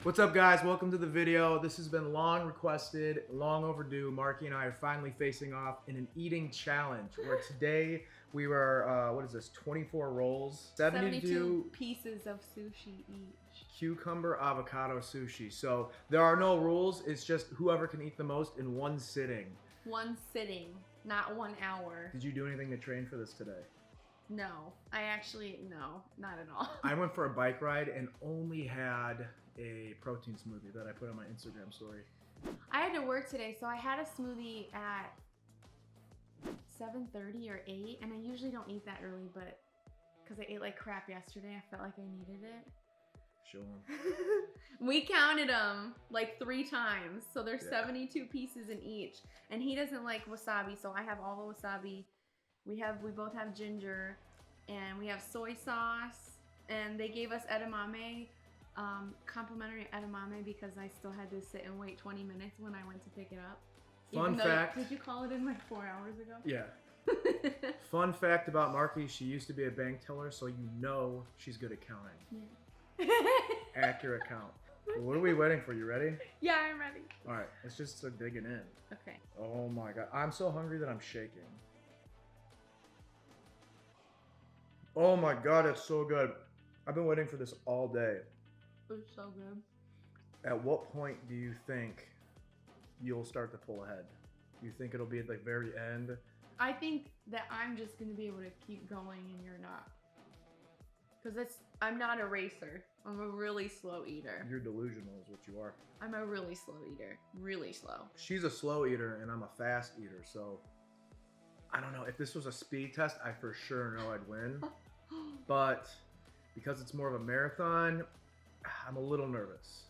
What's up, guys? Welcome to the video. This has been long requested, long overdue. Marki and I are finally facing off in an eating challenge where today we were, what is this, 24 rolls? 72 pieces of sushi each. Cucumber avocado sushi. So there are no rules. It's just whoever can eat the most in one sitting. One sitting, not 1 hour. Did you do anything to train for this today? No, no, not at all. I went for a bike ride and only had a protein smoothie that I put on my Instagram story. I had to work today, so I had a smoothie at 7:30 or 8, and I usually don't eat that early, but because I ate like crap yesterday, I felt like I needed it. Sure. We counted them like 3 times, so there's 72 pieces in each, and he doesn't like wasabi, so I have all the wasabi. We both have ginger, and we have soy sauce, and they gave us edamame, complimentary edamame, because I still had to sit and wait 20 minutes when I went to pick it up. Fun fact. Did you call it in like 4 hours ago? Yeah. Fun fact about Marki, she used to be a bank teller, so you know she's good at counting. Yeah. Accurate count. What are we waiting for? You ready? Yeah, I'm ready. All right, let's just start digging in. Okay. Oh my God, I'm so hungry that I'm shaking. Oh my God, it's so good. I've been waiting for this all day. It's so good. At what point do you think you'll start to pull ahead? You think it'll be at the very end? I think that I'm just going to be able to keep going and you're not. Because I'm not a racer. I'm a really slow eater. You're delusional is what you are. I'm a really slow eater. Really slow. She's a slow eater and I'm a fast eater, so I don't know. If this was a speed test, I for sure know I'd win. But because it's more of a marathon, I'm a little nervous.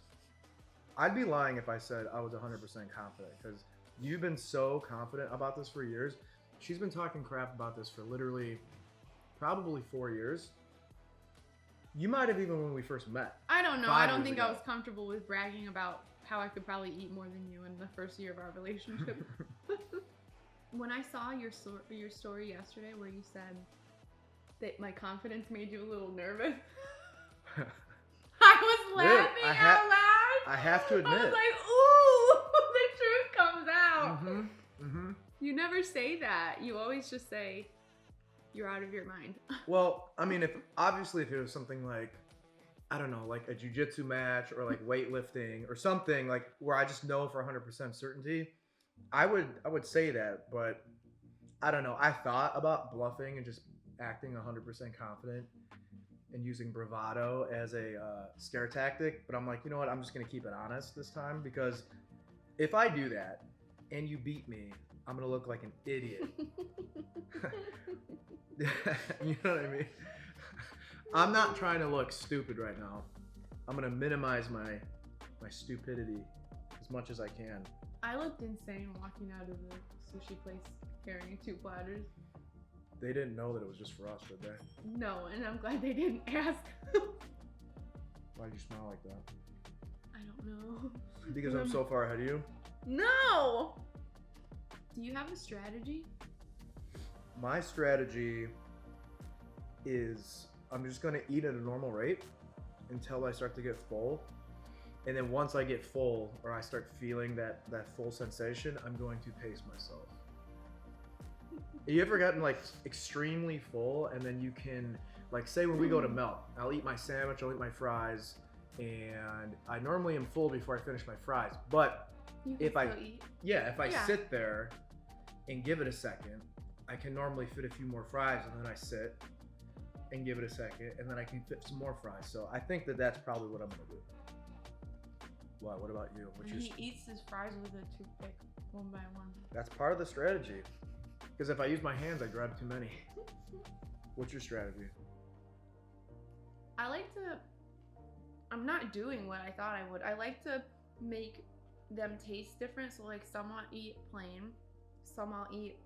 I'd be lying if I said I was 100% confident, because you've been so confident about this for years. She's been talking crap about this for literally probably 4 years. You might have even when we first met. I don't know. 5 I don't years think ago. I was comfortable with bragging about how I could probably eat more than you in the first year of our relationship. When I saw your story yesterday where you said that my confidence made you a little nervous, I was laughing out loud. I have to admit. I was like, ooh, the truth comes out. You never say that. You always just say, you're out of your mind. Well, I mean, if it was something like, I don't know, like a jiu-jitsu match or like weightlifting or something like where I just know for 100% certainty, I would say that, but I don't know. I thought about bluffing and just acting 100% confident and using bravado as a scare tactic, but I'm like, you know what? I'm just gonna keep it honest this time, because if I do that and you beat me, I'm gonna look like an idiot. You know what I mean? I'm not trying to look stupid right now. I'm gonna minimize my stupidity as much as I can. I looked insane walking out of the sushi place carrying 2 platters. They didn't know that it was just for us, did they? No, and I'm glad they didn't ask. Why'd you smile like that? I don't know. Because I'm so far ahead of you? No! Do you have a strategy? My strategy is I'm just gonna eat at a normal rate until I start to get full. And then once I get full, or I start feeling that full sensation, I'm going to pace myself. You ever gotten like extremely full and then you can, like, say when we go to Melt, I'll eat my sandwich, I'll eat my fries, and I normally am full before I finish my fries. But if I sit there and give it a second, I can normally fit a few more fries, and then I sit and give it a second, and then I can fit some more fries. So I think that's probably what I'm gonna do. What about you? He eats his fries with a toothpick, one by one. That's part of the strategy. Because if I use my hands, I grab too many. What's your strategy? I'm not doing what I thought I would. I like to make them taste different. So like some I'll eat plain, some I'll eat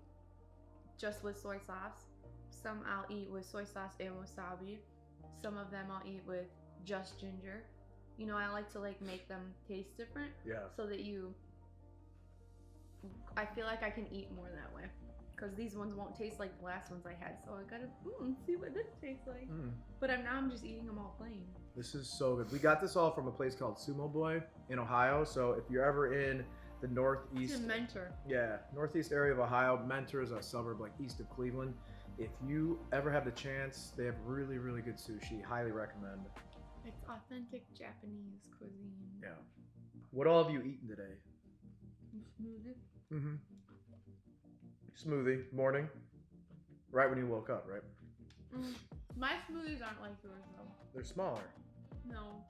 just with soy sauce, some I'll eat with soy sauce and wasabi, some of them I'll eat with just ginger. You know, I like to like make them taste different. Yeah. So that I feel like I can eat more that way. because these ones won't taste like the last ones I had. So I gotta see what this tastes like. Mm. But now I'm just eating them all plain. This is so good. We got this all from a place called Sumo Boy in Ohio. So if you're ever in the It's northeast, in Mentor. yeah, northeast area of Ohio, Mentor is a suburb like east of Cleveland. If you ever have the chance, they have really, really good sushi. Highly recommend. It's authentic Japanese cuisine. Yeah. What all have you eaten today? Smoothie. Mm-hmm. Smoothie, morning. Right when you woke up, right? My smoothies aren't like yours though. They're smaller. No.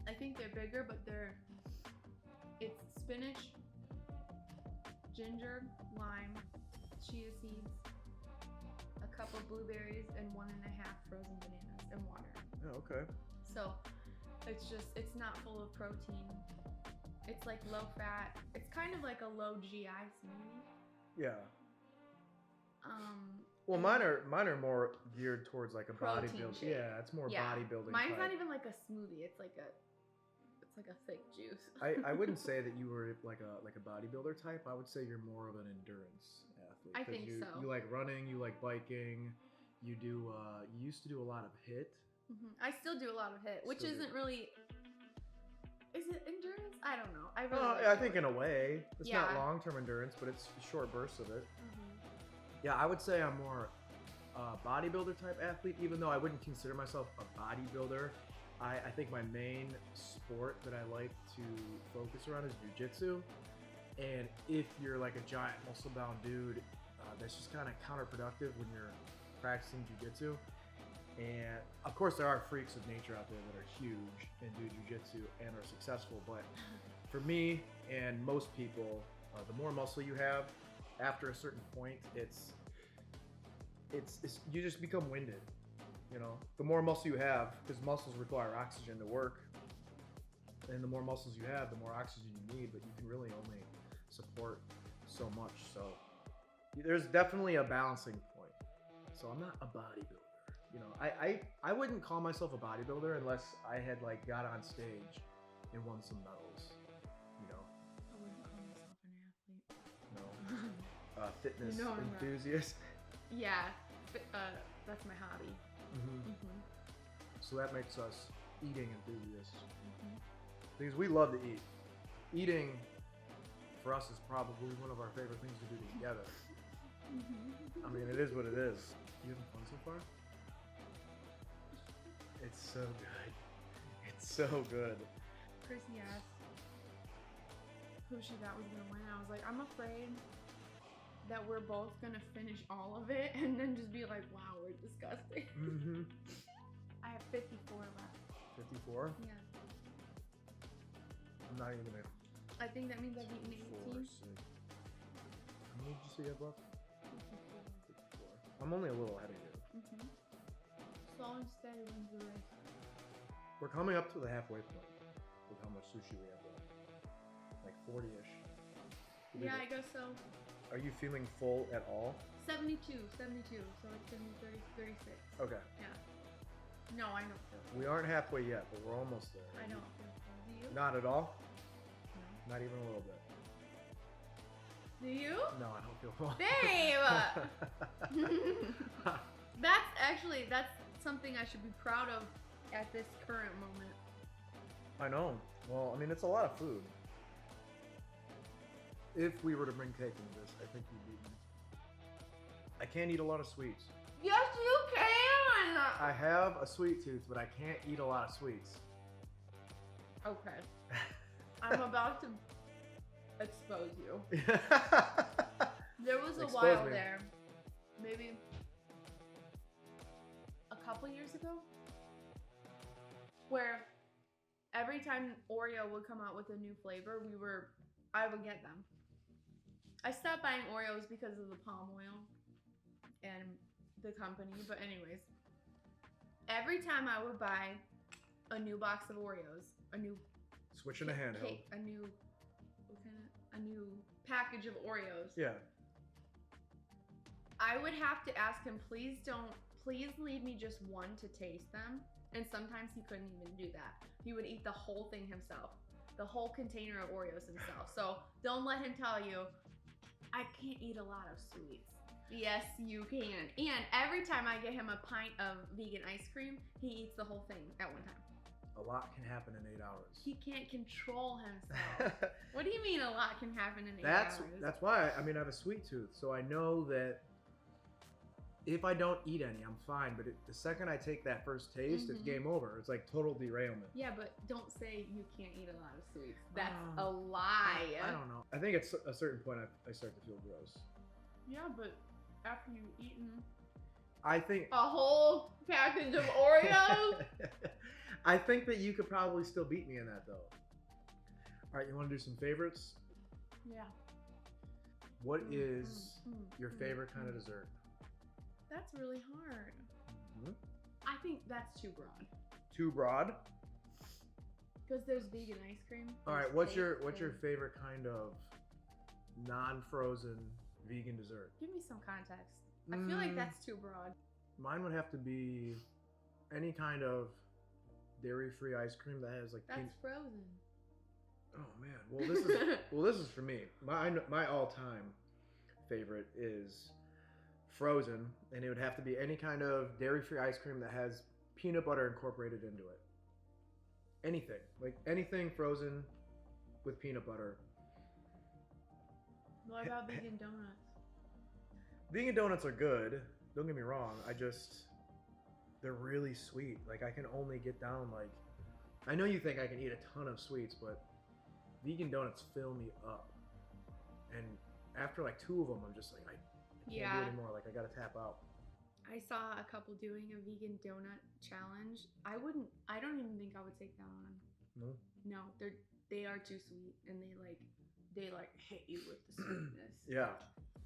I think they're bigger, but it's spinach, ginger, lime, chia seeds, a cup of blueberries, and 1.5 frozen bananas and water. Oh, okay. So it's not full of protein. It's like low fat. It's kind of like a low GI smoothie. Yeah. Well, and mine are more geared towards like a Protein bodybuilding. shake. Yeah, it's more bodybuilding. Mine's type. not even like a smoothie. It's like a thick juice. I wouldn't say that you were like a bodybuilder type. I would say you're more of an endurance athlete. I 'cause think so. You like running, you like biking, you do you used to do a lot of HIIT. I still do a lot of HIIT, which Still do. isn't really. Is it endurance? I don't know. I really. Well, like I it. think in a way. It's not Yeah. long-term endurance, but it's short bursts of it. Mhm. Yeah, I would say I'm more a bodybuilder type athlete, even though I wouldn't consider myself a bodybuilder. I think my main sport that I like to focus around is jiu-jitsu. And if you're like a giant muscle-bound dude, that's just kind of counterproductive when you're practicing jiu-jitsu. And of course, there are freaks of nature out there that are huge and do jiu-jitsu and are successful. But for me and most people, the more muscle you have, after a certain point, it's you just become winded. You know, the more muscle you have, because muscles require oxygen to work, and the more muscles you have, the more oxygen you need. But you can really only support so much. So there's definitely a balancing point. So I'm not a bodybuilder. You know, I wouldn't call myself a bodybuilder unless I had like got on stage and won some medals. You know, I wouldn't call myself an athlete. no, fitness No, I'm not. enthusiast. Yeah, that's my hobby. Mm-hmm. Mhm. So that makes us eating enthusiasts. Mhm. Because we love to eat. Eating for us is probably one of our favorite things to do together. Mhm. I mean, it is what it is. You having fun so far? It's so good. It's so good. Chrissy asked who she thought was gonna win. I was like, I'm afraid that we're both gonna finish all of it and then just be like, wow, we're disgusting. Mm-hmm. I have 54 left. 54? Yeah. I'm not even gonna. I think that means I've eaten 18. 6. How many did you say you have left? 54. 54. I'm only a little ahead of you. Mm-hmm. Slow and steady wins the race. We're coming up to the halfway point with how much sushi we have left. Like 40-ish. Yeah, I guess so. Are you feeling full at all? 72, so it's gonna be 30, 36. Okay. Yeah. No, I don't feel full. We aren't halfway yet, but we're almost there. I don't feel full. Do you? Not at all? Not even a little bit. Do you? No, I don't feel full. Babe! That's something I should be proud of at this current moment. I know. Well, I mean, it's a lot of food. If we were to bring cake into this, I think you'd beat me. I can't eat a lot of sweets. Yes, you can! I have a sweet tooth, but I can't eat a lot of sweets. Okay. I'm about to expose you. There was a Expose while me. there, maybe a couple years ago, where every time Oreo would come out with a new flavor, I would get them. I stopped buying Oreos because of the palm oil and the company, but anyways, every time I would buy a new box of Oreos, a new Switching to handheld. cake, a new package of Oreos, Yeah. I would have to ask him, please leave me just one to taste them. And sometimes he couldn't even do that. He would eat the whole thing himself, the whole container of Oreos himself. So don't let him tell you, I can't eat a lot of sweets. Yes, you can. And every time I get him a pint of vegan ice cream, he eats the whole thing at one time. A lot can happen in 8 hours. He can't control himself. What do you mean a lot can happen in 8 hours? That's why, I mean, I have a sweet tooth, so I know that if I don't eat any, I'm fine. But the second I take that first taste, it's game over. It's like total derailment. Yeah, but don't say you can't eat a lot of sweets. That's a lie. I don't know. I think at a certain point, I start to feel gross. Yeah, but after you've eaten I think a whole package of Oreos. I think that you could probably still beat me in that, though. All right, you want to do some favorites? Yeah. What is your favorite kind of dessert? That's really hard. I think that's too broad. Too broad? Because there's vegan ice cream. All right, what's your favorite kind of non-frozen vegan dessert? Give me some context. I feel like that's too broad. Mine would have to be any kind of dairy-free ice cream that has like that's frozen. Oh man, well this is for me. My all-time favorite is frozen, and it would have to be any kind of dairy-free ice cream that has peanut butter incorporated into it. Anything frozen with peanut butter. What about vegan donuts? Vegan donuts are good. Don't get me wrong. They're really sweet. Like, I can only get down, like, I know you think I can eat a ton of sweets, but vegan donuts fill me up. And after like 2 of them, I'm just like, I can't do it anymore. Like, I gotta tap out. I saw a couple doing a vegan donut challenge. I don't even think I would take that on. No, they are too sweet, and they hit you with the sweetness. Yeah.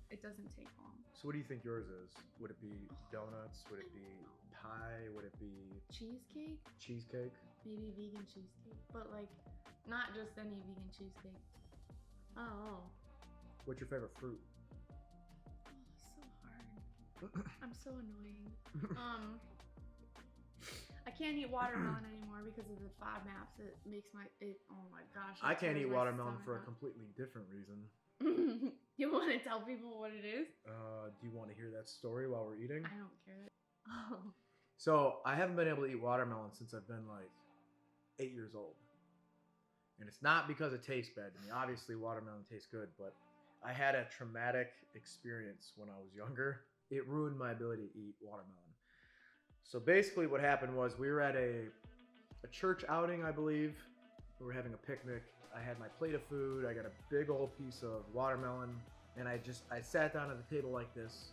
It doesn't take long. So what do you think yours is? Would it be donuts? Would it be pie? Would it be cheesecake? Cheesecake? Maybe vegan cheesecake, but like not just any vegan cheesecake. Oh. What's your favorite fruit? Oh, so hard. I'm so annoying. I can't eat watermelon anymore because of the FODMAPs. It makes oh my gosh. I can't eat watermelon for a completely different reason. You want to tell people what it is? Do you want to hear that story while we're eating? I don't care. Oh. So I haven't been able to eat watermelon since I've been like 8 years old. And it's not because it tastes bad to me. Obviously watermelon tastes good, but I had a traumatic experience when I was younger. It ruined my ability to eat watermelon. So basically what happened was we were at a church outing, I believe. We were having a picnic. I had my plate of food. I got a big old piece of watermelon, and I sat down at the table like this.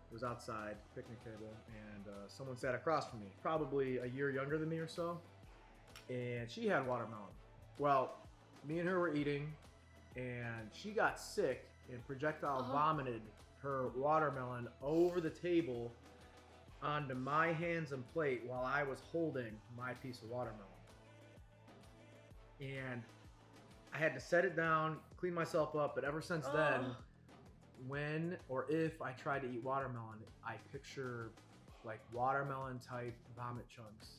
It was outside, picnic table, and someone sat across from me, probably a year younger than me or so, and she had watermelon. Well, me and her were eating, and she got sick and projectile vomited her watermelon over the table onto my hands and plate while I was holding my piece of watermelon. And I had to set it down, clean myself up, but ever since then, when or if I try to eat watermelon, I picture like watermelon type vomit chunks.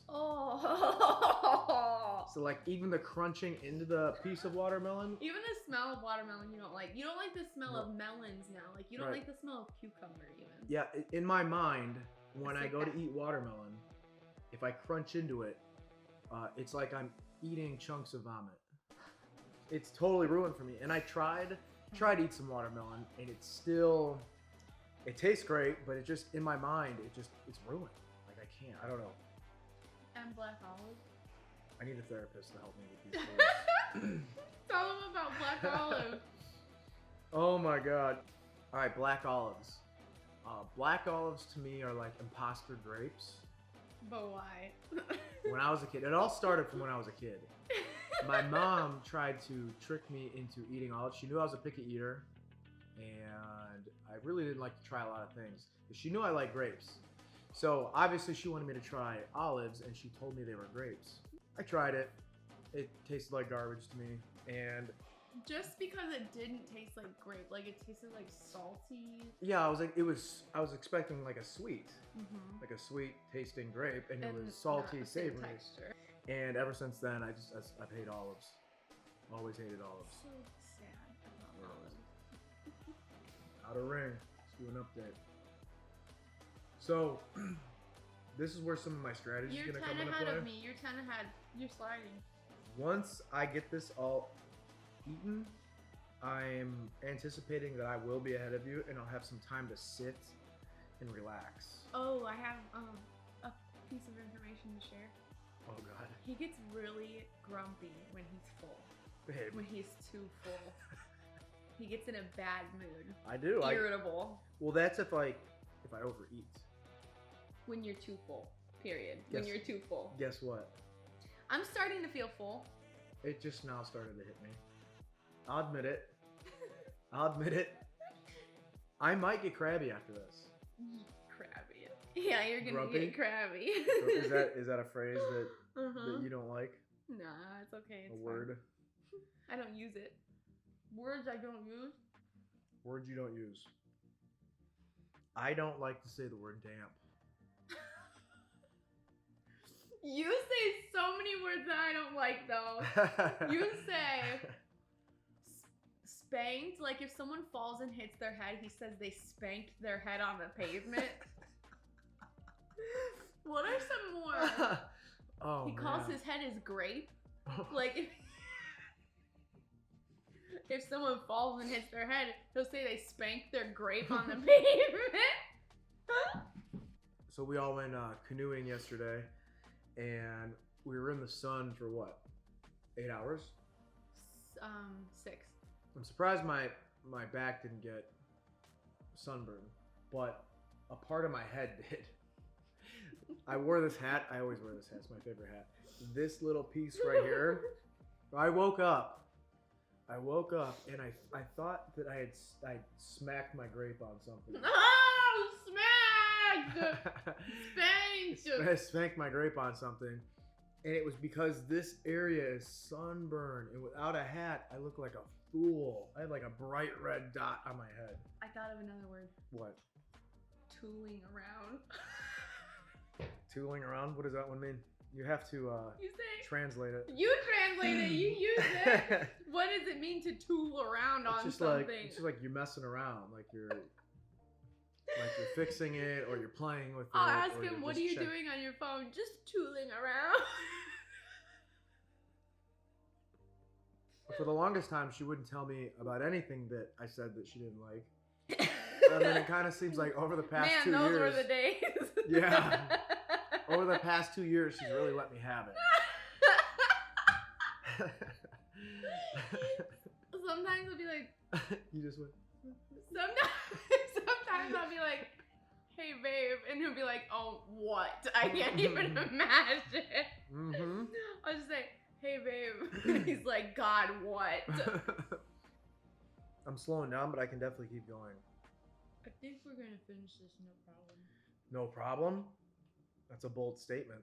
So like even the crunching into the piece of watermelon. Even the smell of watermelon you don't like. You don't like the smell of melons now. Like you don't like the smell of cucumber even. Yeah, in my mind, when I go to eat watermelon, if I crunch into it, it's like I'm eating chunks of vomit. It's totally ruined for me. And I tried to eat some watermelon, and it tastes great, but it just, in my mind, it's ruined. Like I can't, I don't know. And black olive. I need a therapist to help me with these things. Tell them about black olive. Oh my God. All right, black olives. Black olives to me are like imposter grapes. But why? When I was a kid. It all started from when I was a kid. My mom tried to trick me into eating olives. She knew I was a picky eater, and I really didn't like to try a lot of things. But she knew I liked grapes. So obviously she wanted me to try olives, and she told me they were grapes. I tried it. It tasted like garbage to me. And just because it didn't taste like grape, like it tasted like salty. Yeah, I was expecting like a sweet, like a sweet tasting grape, and it was salty, savory. Texture. And ever since then, I've hated olives. Always hated olives. So sad about olives. Outer Ring. Let's do an update. So, this is where some of my strategy is You're going to come 10 into ahead play. of me. You're 10 ahead. You're sliding. Once I get this all eaten, I'm anticipating that I will be ahead of you, and I'll have some time to sit and relax. Oh, I have a piece of information to share. Oh God. He gets really grumpy when he's full. Babe. When he's too full. He gets in a bad mood. I do. Irritable. Well, that's if I overeat. When you're too full. Period. Guess- When you're too full. Guess what? I'm starting to feel full. It just now started to hit me. I'll admit it. I'll admit it. I might get crabby after this. Crabby. Yeah, you're gonna Grumpy? get crabby. Is that a phrase that Uh-huh. you don't like? Nah, it's okay. It's A fine. word? I don't use it. Words I don't use. Words you don't use. I don't like to say the word damp. You say so many words that I don't like though. You say spanked, like if someone falls and hits their head, he says they spanked their head on the pavement. What are some more? Oh, He calls man. his head his grape. Like if someone falls and hits their head, he'll say they spanked their grape on the pavement. So we all went canoeing yesterday, and we were in the sun for what? 8 hours? 6. I'm surprised my back didn't get sunburned, but a part of my head did. I wore this hat. I always wear this hat. It's my favorite hat. This little piece right here. I woke up and I thought that I'd smacked my grape on something. Oh, smacked! Spanked! I spanked my grape on something, and it was because this area is sunburned, and without a hat, I look like a fool. I had like a bright red dot on my head. I thought of another word. What? Tooling around. Tooling around? What does that one mean? You have to You say. translate it. You translate it. You use it. What does it mean to tool around on It's something? it's just like you're messing around, like you're fixing it, or you're playing with it. I'll ask or him, you're what are just you check- doing on your phone? Just tooling around. For the longest time, she wouldn't tell me about anything that I said that she didn't like. And then it kind of seems like over the past 2 Man, those years. were the days. Yeah. Over the past 2 years, she's really let me have it. Sometimes I'll be like, You just went. sometimes I'll be like, hey babe, and he'll be like, oh, what? I can't even imagine. Mm-hmm. I'll just say, hey babe. And he's like, God, what? I'm slowing down, but I can definitely keep going. I think we're gonna finish this, no problem. No problem? That's a bold statement.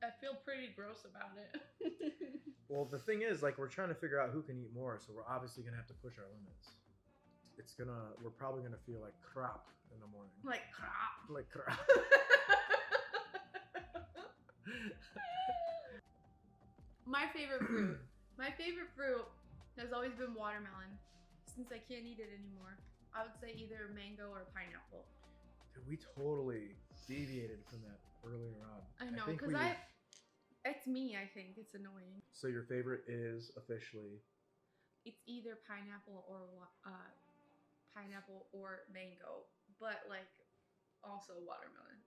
I feel pretty gross about it. Well, the thing is, like, we're trying to figure out who can eat more, so we're obviously gonna have to push our limits. We're probably gonna feel like crap in the morning. Like, crap. Like crap. My favorite fruit. My favorite fruit has always been watermelon. Since I can't eat it anymore, I would say either mango or pineapple. Dude, we totally deviated from that earlier on. I know, think because we did- it's me, I think. It's annoying. So your favorite is officially It's either pineapple or mango, but like also watermelon.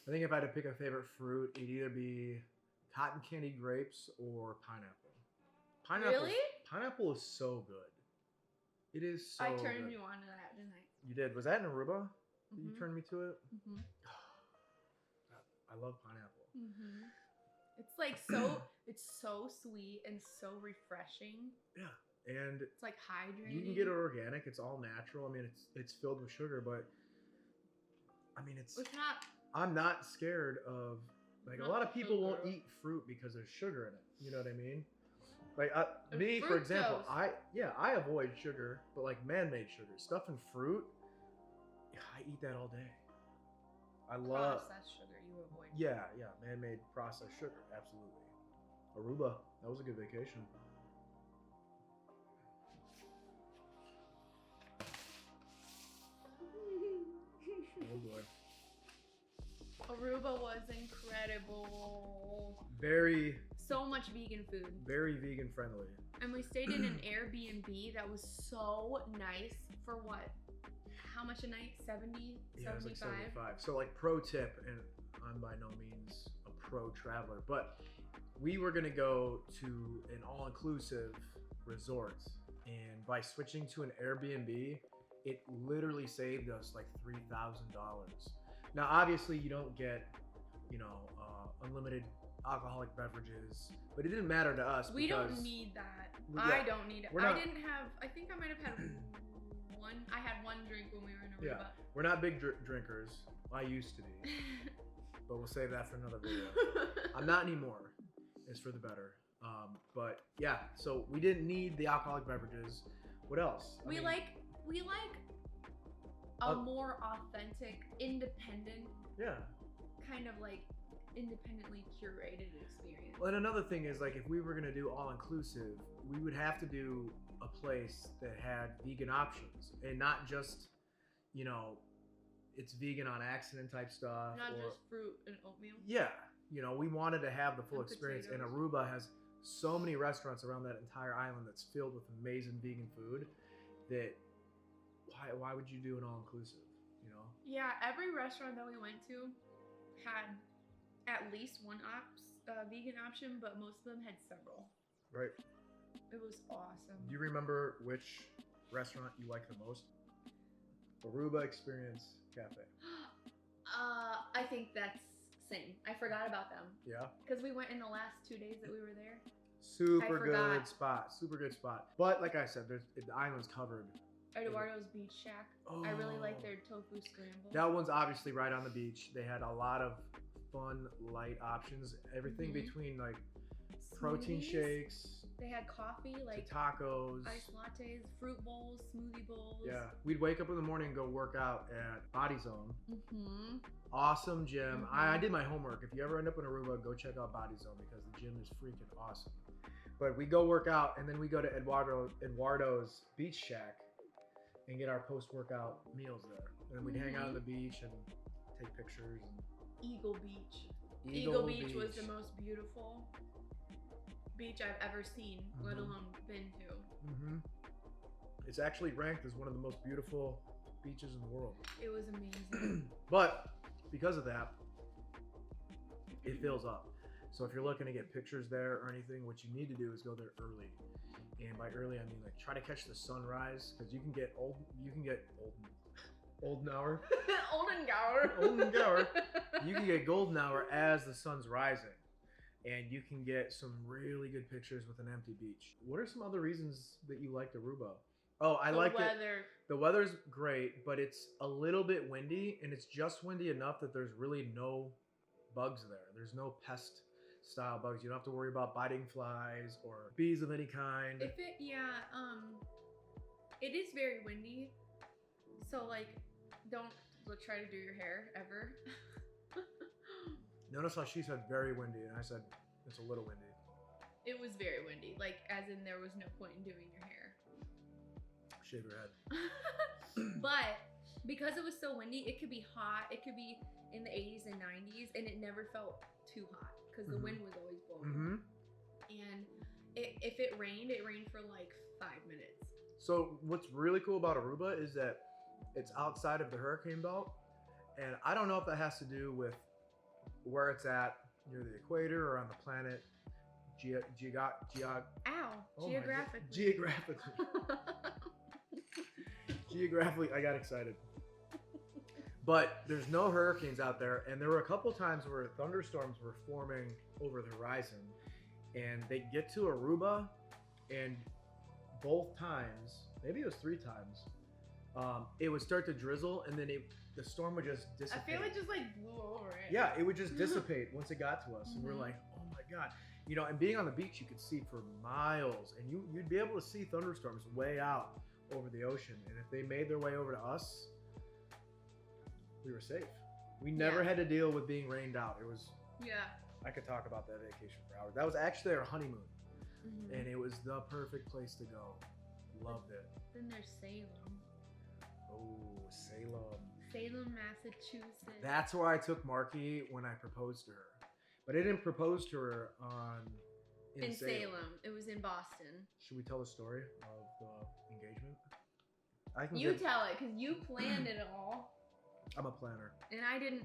I think if I had to pick a favorite fruit, it'd either be cotton candy grapes or pineapple. Really? Pineapple is so good. It is so I turned good. you on to that, didn't I? You did. Was that in Aruba? That You Mhm. turned me to it? Mhm. I love pineapple. Mhm. It's like so. It's so sweet and so refreshing. Yeah. And It's like hydrating. you can get it organic. It's all natural. I mean, it's filled with sugar, but I mean, It's not. I'm not scared of, like, a Not lot of people won't sugar. eat fruit because there's sugar in it. You know what I mean? Like, There's me, for example, fructose. I avoid sugar, but like man-made sugar, stuff in fruit, I eat that all day. I love, Processed sugar you avoid. yeah, man-made processed sugar, absolutely. Aruba, that was a good vacation. Aruba was incredible. Very, So much vegan food. very vegan friendly. And we stayed in an Airbnb that was so nice for what? How much a night? 70? Yeah, it was like 75? 75. So like pro tip, and I'm by no means a pro traveler, but we were gonna go to an all-inclusive resort, and by switching to an Airbnb, it literally saved us like $3,000. Now, obviously, you don't get, unlimited alcoholic beverages, but it didn't matter to us. We because don't need that. Yeah, I don't need it. we're I not- didn't have, I think I might have had one. I had one drink when we were in Aruba. Yeah, we're not big drinkers. I used to be, but we'll save that for another video. I'm not anymore. It's for the better. But yeah, so we didn't need the alcoholic beverages. What else? We like a more authentic, independent, Yeah. kind of like independently curated experience. Well, and another thing is, like, if we were gonna do all inclusive, we would have to do a place that had vegan options, and not just, it's vegan on accident type stuff. Not or, just fruit and oatmeal. Yeah, we wanted to have the full And experience, and potatoes. Aruba has so many restaurants around that entire island that's filled with amazing vegan food that why would you do an all inclusive? Yeah, every restaurant that we went to had at least one vegan option, but most of them had several. Right. It was awesome. Do you remember which restaurant you liked the most? Aruba Experience Cafe. I think that's same. I forgot about them Yeah. because we went in the last 2 days that we were there. Super forgot. good spot. Super good spot. But like I said, the island's covered. Eduardo's Beach Shack. I really like their tofu scramble. That one's obviously right on the beach. They had a lot of fun, light options. Everything Mhm. between like protein Smoothies. shakes They had coffee, to like tacos. iced lattes, fruit bowls, smoothie bowls. Yeah. We'd wake up in the morning and go work out at Body Zone. Mm-hmm. Awesome gym. I Mhm. did my homework. If you ever end up in Aruba, go check out Body Zone because the gym is freaking awesome. But we go work out, and then we go to Eduardo's Beach Shack and get our post-workout meals there. And then we'd hang out on the beach and take pictures. And Eagle Beach. Eagle Beach was the most beautiful beach I've ever seen, let Mhm. alone been to. hmm It's actually ranked as one of the most beautiful beaches in the world. It was amazing. But because of that, it fills up. So if you're looking to get pictures there or anything, what you need to do is go there early. And by early, I mean like try to catch the sunrise because you can get Olden hour. Oldengower. You can get golden hour as the sun's rising, and you can get some really good pictures with an empty beach. What are some other reasons that you liked Aruba? Oh, I The liked it. weather. The weather's great, but it's a little bit windy, and it's just windy enough that there's really no bugs there. There's no pest style bugs. You don't have to worry about biting flies or bees of any kind. It is very windy. So like, don't try to do your hair ever. Notice how she said very windy, and I said it's a little windy. It was very windy, like as in there was no point in doing your hair. Shave your head. But because it was so windy, it could be hot. It could be in the 80s and 90s, and it never felt too hot because the Mhm. wind was always blowing. Mm-hmm. And if it rained for like 5 minutes. So what's really cool about Aruba is that it's outside of the hurricane belt, and I don't know if that has to do with where it's at near the equator or on the planet. Ow! Oh my Geographically. Geographically, I got excited. But there's no hurricanes out there, and there were a couple times where thunderstorms were forming over the horizon, and they get to Aruba, and both times, maybe it was 3 times, it would start to drizzle, and then the storm would just I dissipate. feel it just like blew over it. Yeah, it would just dissipate once it got to us, and we're Mhm. like, oh my god. And being on the beach, you could see for miles, and you'd be able to see thunderstorms way out over the ocean. And if they made their way over to us, we were safe. We never Yeah. had to deal with being rained out. It was, Yeah. I could talk about that vacation for hours. That was actually our honeymoon, Mhm. and it was the perfect place to go. Loved it. Then there's Salem. Oh, Salem. Salem, Massachusetts. That's where I took Marki when I proposed to her. But I didn't propose to her in Salem. It was in Boston. Should we tell the story of the engagement? I can tell it, because you planned it all. I'm a planner. And I didn't.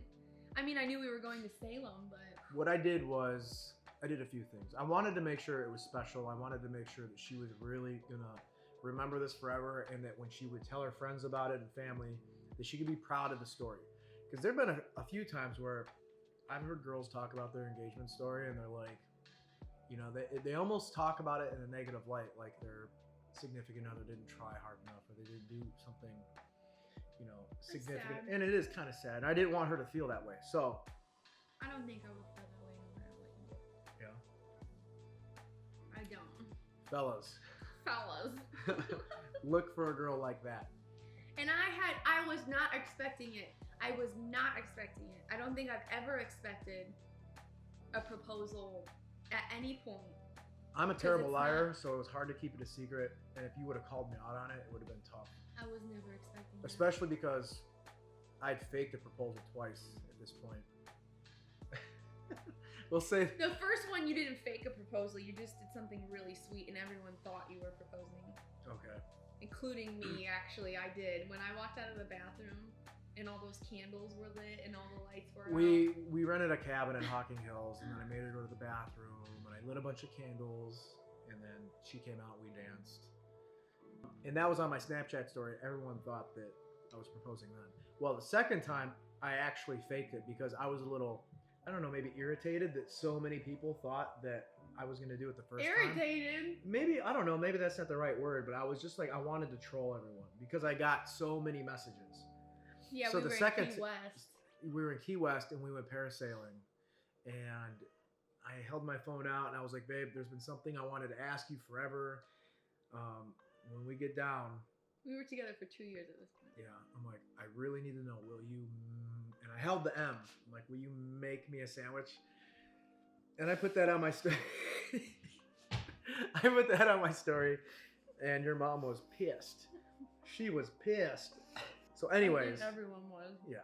I mean, I knew we were going to Salem, but... What I did was, I did a few things. I wanted to make sure it was special. I wanted to make sure that she was really going to remember this forever, and that when she would tell her friends about it and family, that she could be proud of the story. Because there have been a few times where I've heard girls talk about their engagement story, and they're like, you know, they almost talk about it in a negative light, like their significant other didn't try hard enough, or they didn't do something, you know, significant. Sad. And it is kind of sad. I didn't want her to feel that way. So I don't think I would feel that way no matter what you do. yeah, I don't. fellas, look for a girl like that. And I was not expecting it. I was not expecting it. I don't think I've ever expected a proposal at any point. I'm a terrible liar, so it was hard to keep it a secret. And if you would have called me out on it, it would have been tough. I was never expecting that. Especially because I'd faked a proposal twice at this point. We'll say the first one you didn't fake a proposal. You just did something really sweet, and everyone thought you were proposing. Okay. Including me, actually, I did. When I walked out of the bathroom and all those candles were lit and all the lights were out. We rented a cabin in Hocking Hills, and then I made her go to the bathroom, and I lit a bunch of candles, and then she came out, we danced. And that was on my Snapchat story. Everyone thought that I was proposing then. Well, the second time, I actually faked it because I was a little, I don't know, maybe irritated that so many people thought that I was going to do it the first time. Irritated? Maybe, I don't know, maybe that's not the right word, but I was just like, I wanted to troll everyone because I got so many messages. Yeah, so we the were second in Key West. We were in Key West and we went parasailing, and I held my phone out and I was like, babe, there's been something I wanted to ask you forever. When we get down, we were together for 2 years at this point. Yeah, I'm like, I really need to know, will you, and I held the M, I'm like, will you make me a sandwich? And I put that on my story. I put that on my story, and your mom was pissed. She was pissed. So anyways. I think everyone was. Yeah.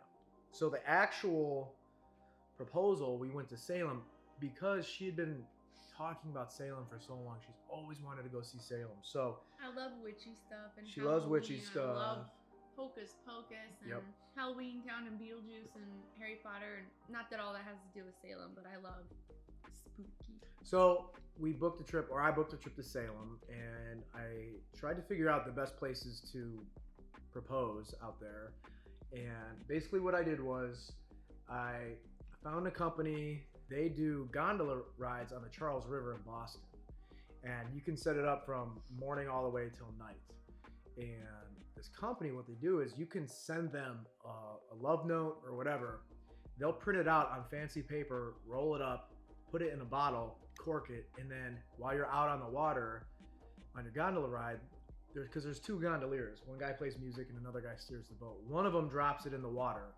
So the actual proposal, we went to Salem because she had been talking about Salem for so long. She's always wanted to go see Salem. So I love witchy stuff, and she loves witchy Halloween. stuff. I love Hocus Pocus and Yep. Halloween Town and Beetlejuice and Harry Potter, and not that all that has to do with Salem, but I love spooky. So we booked a trip, or I booked a trip to Salem, and I tried to figure out the best places to propose out there. And basically what I did was I found a company. They do gondola rides on the Charles River in Boston, and you can set it up from morning all the way till night. And this company, what they do is you can send them a love note or whatever. They'll print it out on fancy paper, roll it up, put it in a bottle, cork it, and then while you're out on the water on your gondola ride, because there's two gondoliers. One guy plays music and another guy steers the boat. One of them drops it in the water,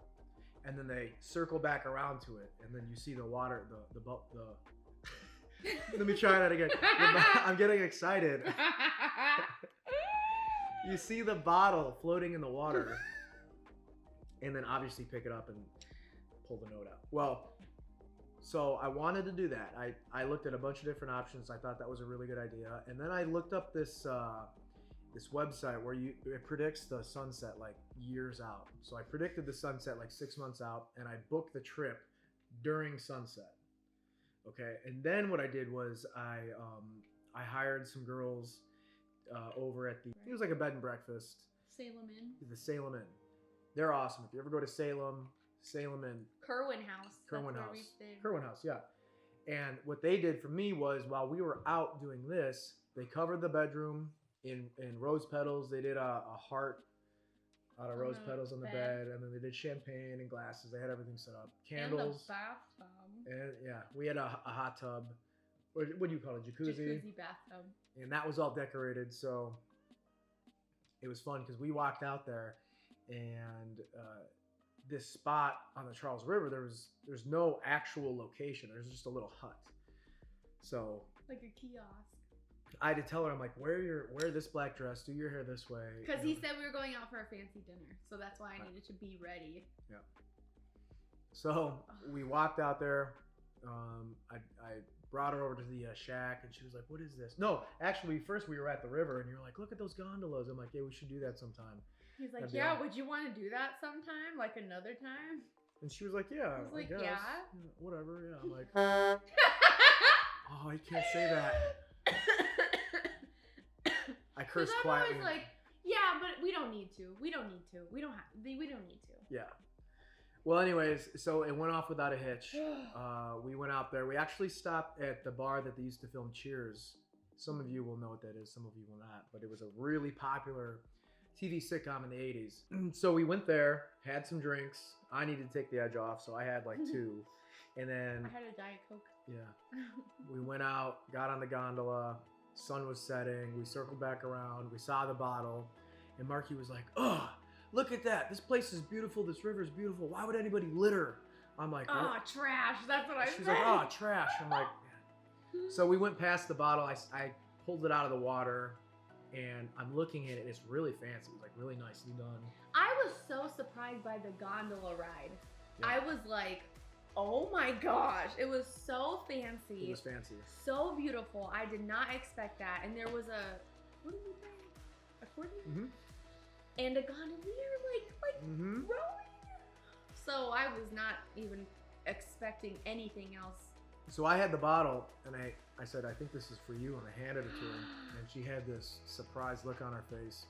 and then they circle back around to it, and then you see the water, the let me try that again. I'm getting excited. You see the bottle floating in the water, and then obviously pick it up and pull the note out. Well, so I wanted to do that. I looked at a bunch of different options. I thought that was a really good idea. And then I looked up this this website where it predicts the sunset like years out. So I predicted the sunset like 6 months out, and I booked the trip during sunset. Okay, and then what I did was I hired some girls over at it was like a bed and breakfast. Salem Inn. The Salem Inn. They're awesome. If you ever go to Salem Inn. Kerwin House. Kerwin House, yeah. And what they did for me was while we were out doing this, they covered the bedroom in rose petals. They did a heart out of rose petals on the bed, and then they did champagne and glasses. They had everything set up. Candles. And the bathtub. And yeah, we had a hot tub. What do you call it? Jacuzzi bathtub. And that was all decorated, so it was fun because we walked out there, and this spot on the Charles River, there's no actual location. There's just a little hut. So like a kiosk. I had to tell her, I'm like, wear this black dress, do your hair this way. Because he said we were going out for a fancy dinner, so that's why I needed to be ready. Yeah. So we walked out there. I brought her over to the shack, and she was like, "What is this?" No, actually, first we were at the river, and you're like, "Look at those gondolas." I'm like, "Yeah, we should do that sometime." He's like, "Yeah, would you want to do that sometime, like another time?" And she was like, "Yeah." I was like, guess. "Yeah, whatever." Yeah, I'm like, "Oh, you can't say that." I cursed quietly. I'm always like, "Yeah, but we don't need to. We don't need to. We don't need to." Yeah. Well, anyways, so it went off without a hitch. We went out there. We actually stopped at the bar that they used to film Cheers. Some of you will know what that is. Some of you will not. But it was a really popular TV sitcom in the 80s. So we went there, had some drinks. I needed to take the edge off, so I had like 2. And then... I had a Diet Coke. Yeah. We went out, got on the gondola. Sun was setting. We circled back around. We saw the bottle. And Marky was like, "Ugh! Look at that. This place is beautiful. This river is beautiful. Why would anybody litter?" I'm like, "Oh, trash." That's what I said. She's like, "Oh, trash." I'm like, yeah. So we went past the bottle. I pulled it out of the water, and I'm looking at it. It's really fancy. It was like really nicely done. I was so surprised by the gondola ride. Yeah. I was like, oh my gosh. It was so fancy. It was fancy. So beautiful. I did not expect that. And there was what did we say? Accordion? Mm-hmm. And a gondolier like mm-hmm. rowing. So I was not even expecting anything else. So I had the bottle, and I said, "I think this is for you," and I handed it to her, and she had this surprised look on her face.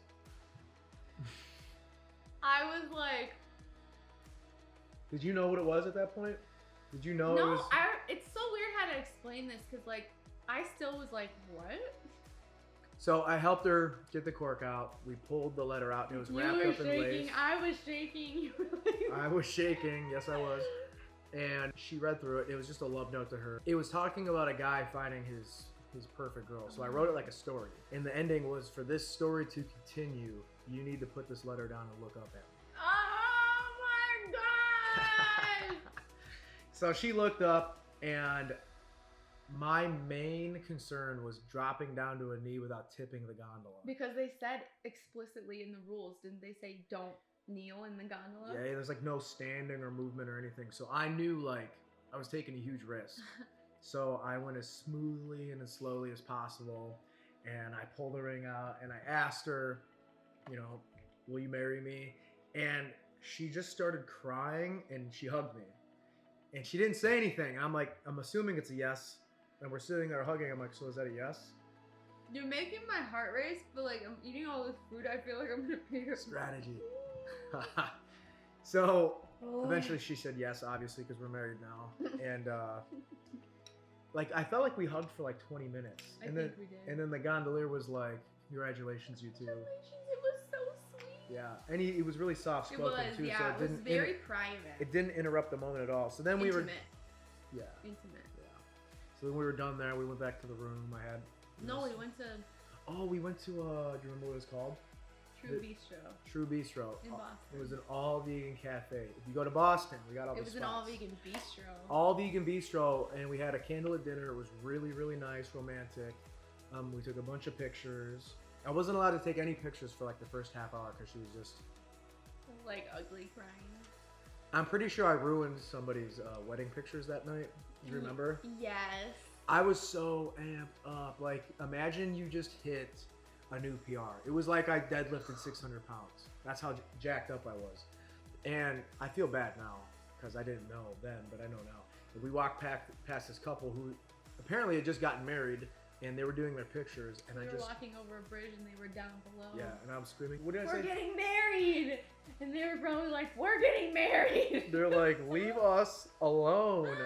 I was like... Did you know what it was at that point? Did you know no, it was... it's so weird how to explain this, because like, I still was like, what? So I helped her get the cork out. We pulled the letter out, and it was wrapped up in lace. I was shaking. I was shaking. Yes, I was. And she read through it. It was just a love note to her. It was talking about a guy finding his perfect girl. So I wrote it like a story. And the ending was, "For this story to continue, you need to put this letter down and look up at me." Oh my god! So she looked up, and my main concern was dropping down to a knee without tipping the gondola. Because they said explicitly in the rules, didn't they say don't kneel in the gondola? Yeah, there's like no standing or movement or anything. So I knew like I was taking a huge risk. So I went as smoothly and as slowly as possible. And I pulled the ring out and I asked her, "Will you marry me?" And she just started crying and she hugged me. And she didn't say anything. I'm like, I'm assuming it's a yes. And we're sitting there hugging. I'm like, "So is that a yes?" You're making my heart race, but like I'm eating all this food. I feel like I'm gonna pee. Strategy. So eventually she said yes, obviously, because we're married now. And like I felt like we hugged for like 20 minutes. I think we did. And then the gondolier was like, "Congratulations, you two." Congratulations. It was so sweet. Yeah, and he was really soft spoken too. Yeah, so it was very private. It didn't interrupt the moment at all. So then we were. Yeah. Intimate. Yeah. So then we were done there. We went back to the room. I had. No, we went to. Oh, we went to. Do you remember what it was called? True Bistro. True Bistro. In Boston. It was an all-vegan cafe. If you go to Boston, we got all It these was spots. an all-vegan bistro. All-vegan bistro, and we had a candlelit dinner. It was really, really nice, romantic. We took a bunch of pictures. I wasn't allowed to take any pictures for like the first half hour because she was just... Like ugly crying. I'm pretty sure I ruined somebody's wedding pictures that night. Do you remember? Yes. I was so amped up. Like, imagine you just hit a new PR. It was like I deadlifted 600 pounds. That's how jacked up I was. And I feel bad now because I didn't know then, but I know now. And we walked past this couple who apparently had just gotten married, and they were doing their pictures. And we were walking over a bridge, and they were down below. Yeah, and I'm screaming, "What did I say? We're getting married!" And they were probably like, "We're getting married!" They're like, "Leave us alone."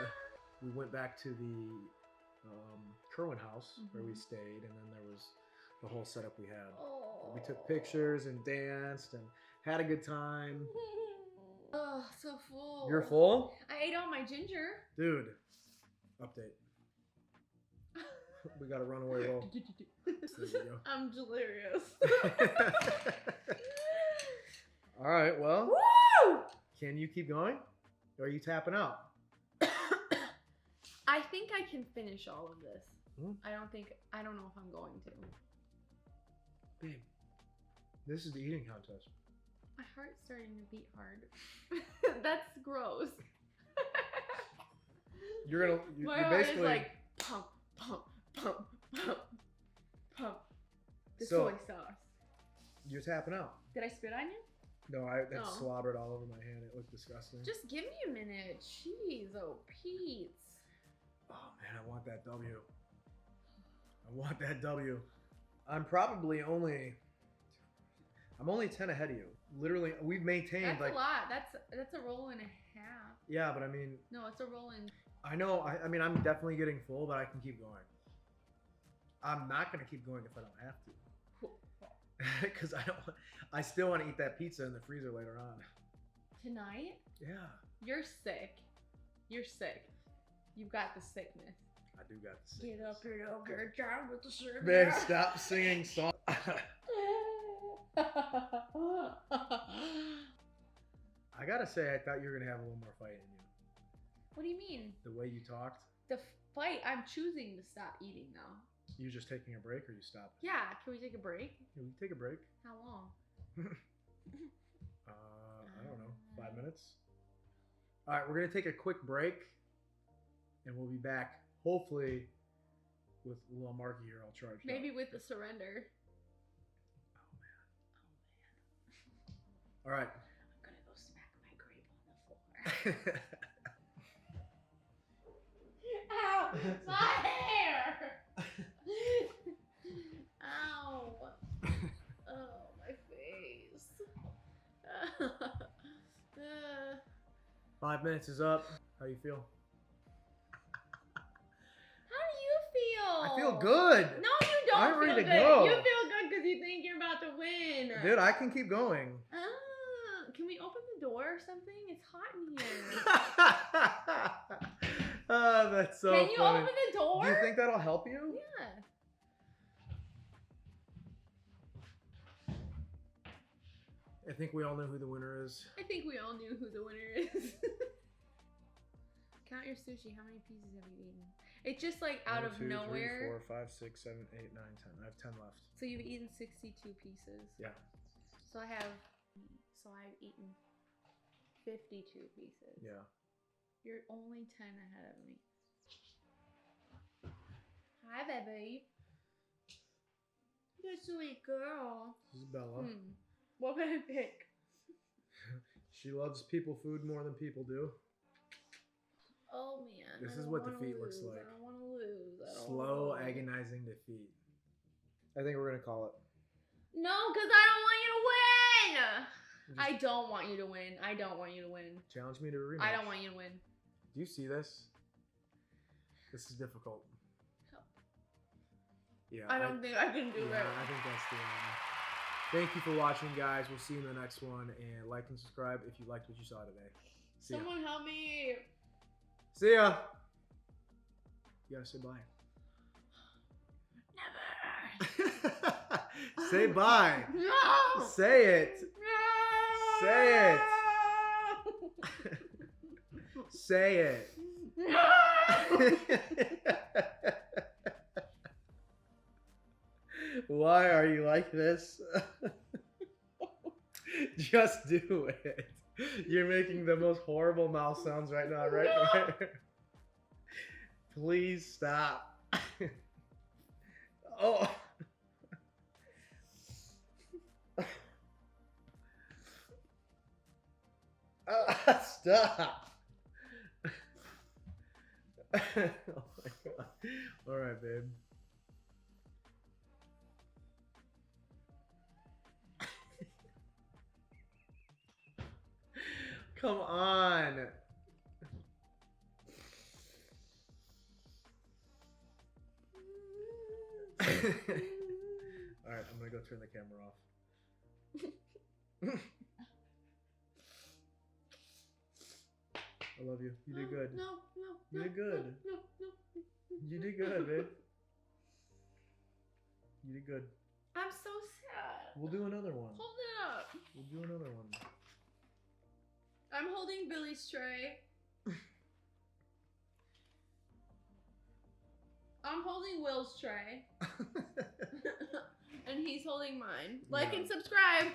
We went back to the Kerwin house where we stayed, and then there was the whole setup we had. Oh. We took pictures and danced and had a good time. Oh, so full. You're full? I ate all my ginger. Dude, update. We got a runaway roll. There you go. I'm delirious. All right, well. Woo! Can you keep going? Or are you tapping out? I think I can finish all of this. I don't know if I'm going to. Babe, this is the eating contest. My heart's starting to beat hard. That's gross. You're My heart basically is like pump, pump, pump, pump, pump. The So- soy sauce. you're tapping out. Did I spit on you? No, that Oh. slobbered all over my hand. It looked disgusting. Just give me a minute. Jeez, oh Pete. Oh man, I want that W. I want that W. I'm probably only 10 ahead of you. Literally, we've maintained That's like a lot. That's a roll and a half. yeah, but I mean, No, it's a roll and I know. I mean, I'm definitely getting full, but I can keep going. I'm not gonna keep going if I don't have to, because I still want to eat that pizza in the freezer later on. tonight. Yeah, You're sick. You're sick. You've got the sickness. I do got the Get up here, don't get down with the sugar. Babe, stop singing songs. I gotta say, I thought you were gonna have a little more fight in you. What do you mean? The way you talked. The fight, I'm choosing to stop eating now. You just taking a break, or you stop? Yeah, can we take a break? Can we take a break? How long? I don't know, 5 minutes. All right, we're gonna take a quick break, and we'll be back. Hopefully, with little Marky here, I'll charge. Maybe with the surrender. All right. I'm gonna go smack my grape on the floor. Ow! My hair! Ow! Oh, my face. 5 minutes is up. How you feel? How do you feel? I feel good. No, you don't I'm feel ready to good. go. You feel good because you think you're about to win. Dude, I can keep going. Can we open the door or something? It's hot in here. Oh, that's so Can you funny. open the door? Do you think that'll help you? Yeah. I think we all know who the winner is. I think we all knew who the winner is. Count your sushi. How many pieces have you eaten? It's just like out 1, of 2, 3, nowhere. 4, 5, 6, 7, 8, 9, 10. I have 10 left. So you've eaten 62 pieces. Yeah. So I've eaten 52 pieces. Yeah. You're only 10 ahead of me. Hi, baby. You're a sweet girl. This is Bella. What would I pick? She loves people food more than people do. Oh man. This I is don't what wanna defeat looks lose. like. I don't want to lose. I don't Slow, wanna lose. agonizing defeat. I think we're gonna call it. No, because I don't want you to win. I don't want you to win. I don't want you to win. Challenge me to a rematch. I don't want you to win. Do you see this? This is difficult. Yeah. I don't think I can do yeah, it. I think that's the end. Thank you for watching, guys. We'll see you in the next one. And like and subscribe if you liked what you saw today. See ya. Someone help me. See ya. You gotta say bye. Never. Say bye. No. Say it. No. Say it. Say it. No. Why are you like this? Just do it. You're making the most horrible mouth sounds right now, right? No. Please stop. Oh. Stop. Oh my god. All right, babe. Come on. All right, I'm gonna go turn the camera off. I love you. You did good. No. You did good. No. You did good, babe. You did good. I'm so sad. We'll do another one. Hold it up. We'll do another one. I'm holding Billy's tray. I'm holding Will's tray. And he's holding mine. Like and subscribe.